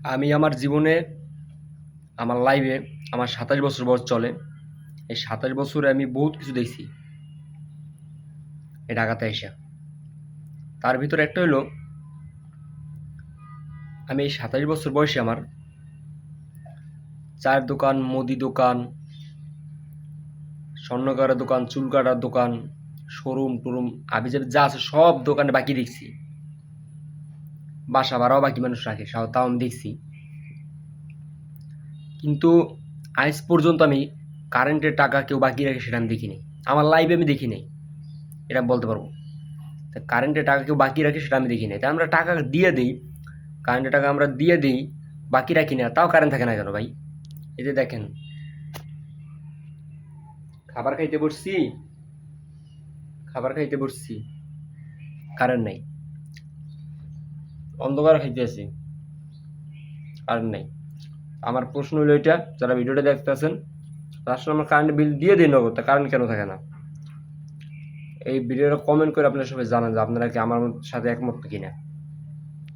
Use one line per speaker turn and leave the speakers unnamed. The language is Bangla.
আমি আমার জীবনে আমার লাইফে আমার ২৭ বছর বয়স চলে। এই ২৭ বছরে আমি বহুত কিছু দেখছি এই ঢাকাতে আইসা। তার ভিতরে একটা হইলো আমি এই ২৭ বছর বয়সে আমার চায়ের দোকান, মুদি দোকান, স্বর্ণ কাটার দোকান, চুল কাটার দোকান, শোরুম-টোরুম হাবি-জাবি যা আছে সব দোকানে বাকি দেখছি। বাসা ভাড়াও বাকি মানুষ রাখে, তাও আমি দেখছি। কিন্তু আজ পর্যন্ত আমি কারেন্টের টাকা কেউ বাকি রাখে সেটা আমি দেখিনি। আমার লাইফে আমি দেখি নাই, এটা বলতে পারবো। তা কারেন্টের টাকা কেউ বাকি রাখে সেটা আমি দেখি নাই। তাই আমরা টাকা দিয়ে দিই, কারেন্টের টাকা আমরা দিয়ে দিই, বাকি রাখি না, তাও কারেন্ট থাকে না কেন ভাই? এই যে দেখেন, খাবার খাইতে বসছি, কারেন্ট নাই, অন্ধকার খাইতে আছি, কারেন্ট নাই। আমার প্রশ্ন হলো এটা, যারা ভিডিওটা দেখতেছেন আসলে আমার কারেন্ট বিল দিয়ে দিই নগদ, তা কারেন্ট কেন থাকে না? এই ভিডিওটা কমেন্ট করে আপনারা সবাই জানান যে আপনারা কি আমার সাথে একমত কিনা।